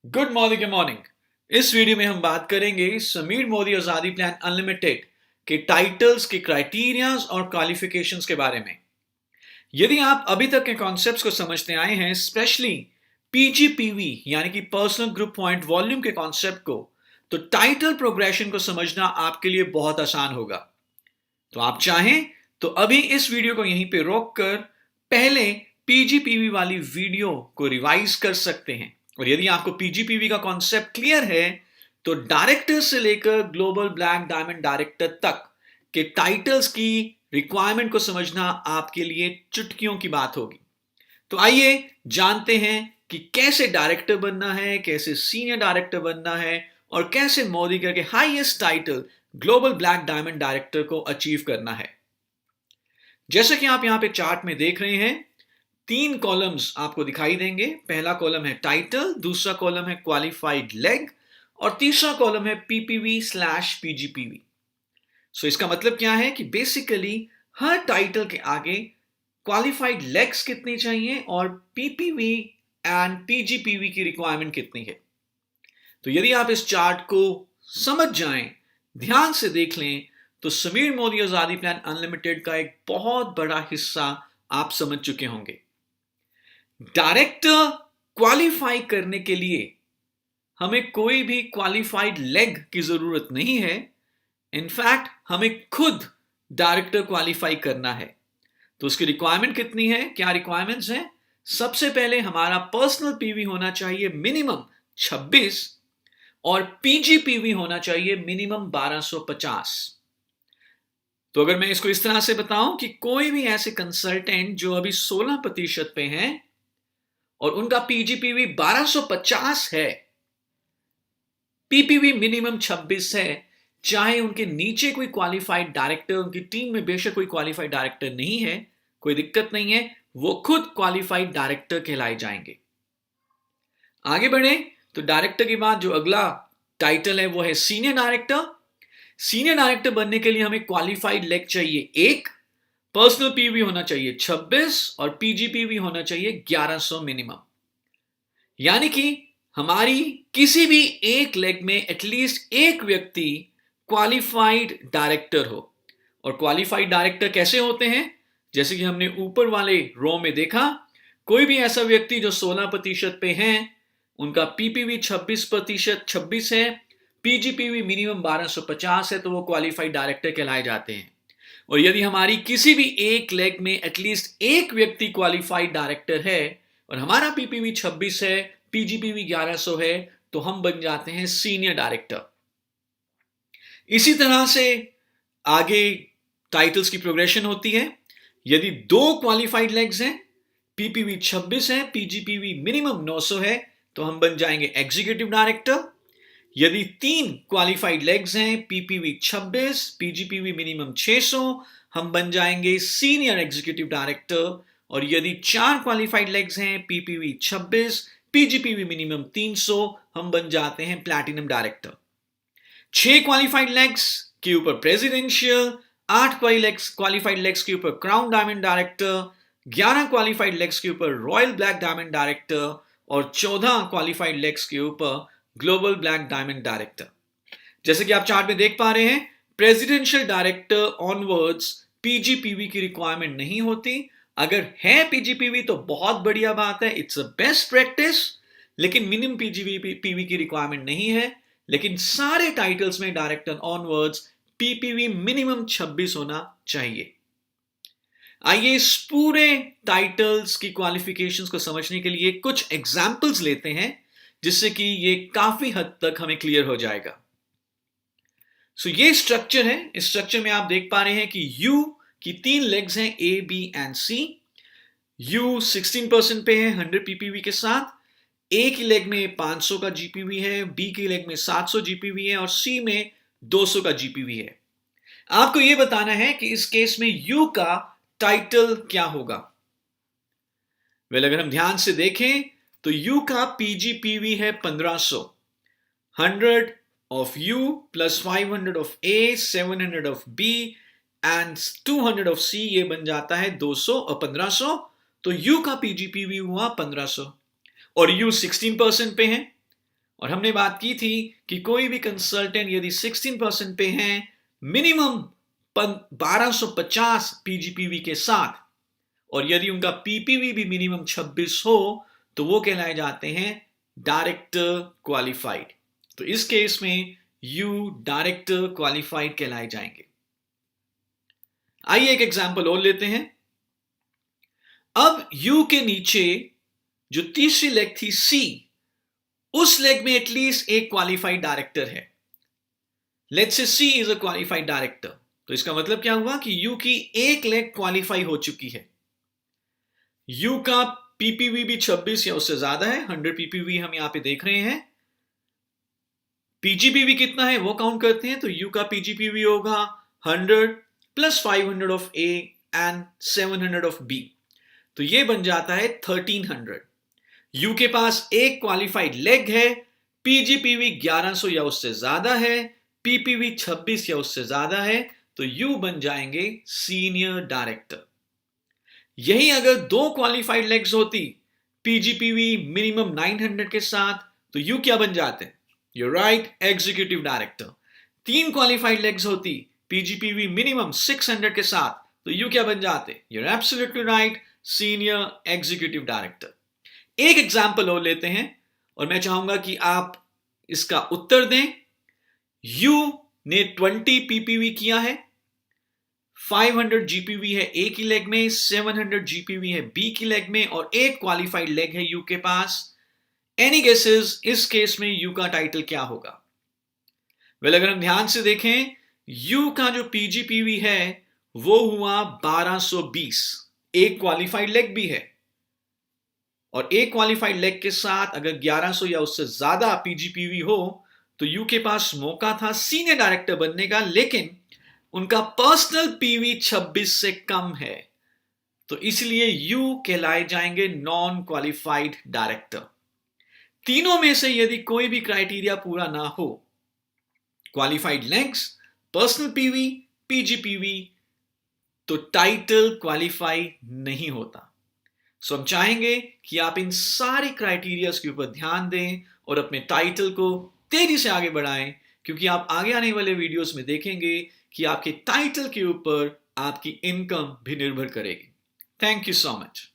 Good morning. इस video में हम बात करेंगे समीर मोदी आजादी प्लान अनलिमिटेड के टाइटल्स के क्राइटेरियाज और क्वालिफिकेशंस के बारे में। यदि आप अभी तक के कॉन्सेप्ट्स को समझते आए हैं, स्पेशली पीजीपीवी यानी कि पर्सनल ग्रुप पॉइंट वॉल्यूम के कॉन्सेप्ट को, तो टाइटल प्रोग्रेशन को समझना आपके लिए बहुत आसान होगा। तो आप चाहें तो अभी इस वीडियो को यहीं पे रोक कर पहले पीजीपीवी वाली वीडियो को रिवाइज कर सकते हैं। और यदि आपको पीजीपीवी का कॉन्सेप्ट क्लियर है तो डायरेक्टर से लेकर ग्लोबल ब्लैक डायमंड डायरेक्टर तक के टाइटल्स की रिक्वायरमेंट को समझना आपके लिए चुटकियों की बात होगी। तो आइए जानते हैं कि कैसे डायरेक्टर बनना है, कैसे सीनियर डायरेक्टर बनना है और कैसे मोदी के highest title global black diamond director को अचीव करना है। जैसे कि आप यहां पे चार्ट में देख रहे हैं, तीन कॉलम्स आपको दिखाई देंगे। पहला कॉलम है टाइटल, दूसरा कॉलम है क्वालिफाइड लेग और तीसरा कॉलम है पीपीवी स्लैश पीजीपीवी। सो इसका मतलब क्या है कि बेसिकली हर टाइटल के आगे क्वालिफाइड लेग्स कितनी चाहिए और पीपीवी एंड पीजीपीवी की रिक्वायरमेंट कितनी है। तो यदि आप इस चार्ट को समझ जाएं, ध्यान से देख लें, तो समीर मोदी आजादी प्लान अनलिमिटेड का एक बहुत बड़ा हिस्सा आप समझ चुके होंगे। डायरेक्टर क्वालिफाई करने के लिए हमें कोई भी क्वालिफाइड लेग की जरूरत नहीं है। इनफैक्ट हमें खुद डायरेक्टर क्वालिफाई करना है। तो उसकी रिक्वायरमेंट कितनी है, क्या रिक्वायरमेंट्स हैं? सबसे पहले हमारा पर्सनल पीवी होना चाहिए मिनिमम 26 और पीजीपीवी होना चाहिए मिनिमम 1250। तो अगर मैं इसको इस तरह से बताऊं कि कोई भी ऐसे कंसल्टेंट जो अभी 16% पे हैं और उनका पीजीपीवी 1250 है, पीपीवी मिनिमम 26 है, चाहे उनके नीचे कोई क्वालिफाइड डायरेक्टर, उनकी टीम में बेशक कोई क्वालिफाइड डायरेक्टर नहीं है, कोई दिक्कत नहीं है, वो खुद क्वालिफाइड डायरेक्टर कहलाए जाएंगे। आगे बढ़े तो डायरेक्टर के बाद जो अगला टाइटल है वो है सीनियर डायरेक्टर। सीनियर डायरेक्टर बनने के लिए हमें क्वालिफाइड लेग चाहिए एक, पर्सनल पीवी होना चाहिए 26 और पीजीपीवी होना चाहिए 1100 मिनिमम। यानी कि हमारी किसी भी एक लेग में एटलीस्ट एक व्यक्ति क्वालिफाइड डायरेक्टर हो। और क्वालिफाइड डायरेक्टर कैसे होते हैं? जैसे कि हमने ऊपर वाले रो में देखा, कोई भी ऐसा व्यक्ति जो 16% पे है, उनका पीपीवी 26% है, पीजीपीवी मिनिमम 1250 है, तो वो क्वालिफाइड डायरेक्टर कहलाए जाते हैं। और यदि हमारी किसी भी एक लेग में एटलीस्ट एक व्यक्ति क्वालिफाइड डायरेक्टर है और हमारा पीपीवी 26 है, पीजीपीवी 1100 है, तो हम बन जाते हैं सीनियर डायरेक्टर। इसी तरह से आगे टाइटल्स की प्रोग्रेशन होती है। यदि दो क्वालिफाइड लेग्स हैं, पीपीवी 26 है, पीजीपीवी मिनिमम 900 है, तो हम बन जाएंगे एग्जीक्यूटिव डायरेक्टर। यदि तीन क्वालिफाइड लेग्स हैं, पीपीवी 26, पीजीपीवी मिनिमम 600, हम बन जाएंगे सीनियर एग्जीक्यूटिव डायरेक्टर। और यदि चार क्वालिफाइड लेग्स हैं, पीपीवी 26, पीजीपीवी मिनिमम 300, हम बन जाते हैं प्लैटिनम डायरेक्टर। 6 क्वालिफाइड लेग्स के ऊपर प्रेसिडेंशियल, 8 क्वालिफाइड लेग्स के ऊपर crown diamond director, 11 qualified legs के ऊपर रॉयल ब्लैक डायमंड डायरेक्टर और 14 क्वालिफाइड लेग्स के ऊपर ग्लोबल ब्लैक डायमंड डायरेक्टर। जैसे कि आप चार्ट में देख पा रहे हैं, प्रेसिडेंशियल डायरेक्टर ऑनवर्ड्स पीजीपीवी की रिक्वायरमेंट नहीं होती। अगर है पीजीपीवी तो बहुत बढ़िया बात है, इट्स अ बेस्ट प्रैक्टिस, लेकिन मिनिमम पीजीपीवी की रिक्वायरमेंट नहीं है। लेकिन सारे टाइटल्स में डायरेक्टर ऑनवर्ड्स पीपीवी मिनिमम 26 होना चाहिए। आइए इस पूरे टाइटल्स की क्वालिफिकेशंस को समझने के लिए कुछ एग्जाम्पल्स लेते हैं, जिससे कि ये काफी हद तक हमें क्लियर हो जाएगा। ये स्ट्रक्चर है। इस स्ट्रक्चर में आप देख पा रहे हैं कि यू की तीन लेग्स हैं, A B and C. U 16% पे है 100 पीपीवी के साथ। ए की लेग में 500 का जीपीवी है, बी की लेग में 700 जीपीवी है और सी में 200 का जीपीवी है। आपको यह बताना है कि इस केस में यू का टाइटल क्या होगा। अगर हम ध्यान से देखें तो यू का पीजीपीवी है 1500, 100 of U plus 500 of A, 700 of B and 200 of C, ये बन जाता है 200 और 1500। तो यू का पीजीपीवी हुआ 1500 और यू 16% पे है। और हमने बात की थी कि कोई भी कंसल्टेंट यदि 16% पे हैं मिनिमम 1250 पीजीपीवी के साथ, और यदि उनका पीपीवी भी मिनिमम 26 हो, तो वो कहलाए जाते हैं डायरेक्टर क्वालिफाइड। तो इस केस में यू डायरेक्टर क्वालिफाइड कहलाए जाएंगे। आइए एक एग्जांपल और लेते हैं। अब यू के नीचे जो तीसरी लेग थी सी, उस लेग में एटलीस्ट एक क्वालिफाइड डायरेक्टर है। Let's say C is a qualified director, तो इसका मतलब क्या हुआ कि यू की एक लेग क्वालिफाई हो चुकी है। यू का पीपीवी भी 26 या उससे ज्यादा है, 100 पीपीवी हम यहां पे देख रहे हैं। पीजीपीवी कितना है वो काउंट करते हैं, तो यू का पीजीपीवी होगा 100 plus 500 of A and 700 of B, तो ये बन जाता है 1300। यू के पास एक क्वालिफाइड लेग है, पीजीपीवी 1100 या उससे ज्यादा है, पीपीवी 26 या उससे ज्यादा है, तो यू बन जाएंगे सीनियर डायरेक्टर। यही अगर दो क्वालिफाइड लेग्स होती, पीजीपीवी मिनिमम 900 के साथ, तो यू क्या बन जाते? You right, executive director. तीन क्वालिफाइड लेग्स होती, पीजीपीवी मिनिमम 600 के साथ, तो यू क्या बन जाते? You're absolutely right, senior executive director. एक एग्जाम्पल और लेते हैं और मैं चाहूंगा कि आप इसका उत्तर दें। यू ने 20 पीपीवी किया है, 500 जीपीवी है ए की लेग में, 700 जीपीवी है बी की लेग में, और एक क्वालिफाइड लेग है यू के पास। एनी गेसेस, इस केस में यू का टाइटल क्या होगा? वेल, अगर हम ध्यान से देखें, यू का जो पीजीपीवी है वो हुआ 1220, एक क्वालिफाइड लेग भी है, और एक क्वालिफाइड लेग के साथ अगर 1100 या उससे ज्यादा पीजीपीवी हो, तो यू के पास मौका था सीनियर डायरेक्टर बनने का, लेकिन उनका पर्सनल पीवी 26 से कम है, तो इसलिए यू कहलाए जाएंगे नॉन क्वालिफाइड डायरेक्टर। तीनों में से यदि कोई भी क्राइटेरिया पूरा ना हो, क्वालिफाइड लेग्स, पर्सनल पीवी, पीजीपीवी, तो टाइटल क्वालिफाई नहीं होता। सो हम चाहेंगे कि आप इन सारे क्राइटेरियाज के ऊपर ध्यान दें और अपने टाइटल को तेजी से आगे बढ़ाएं, क्योंकि आप आगे आने वाले वीडियोस में देखेंगे कि आपके टाइटल के ऊपर आपकी इनकम भी निर्भर करेगी। Thank you so much.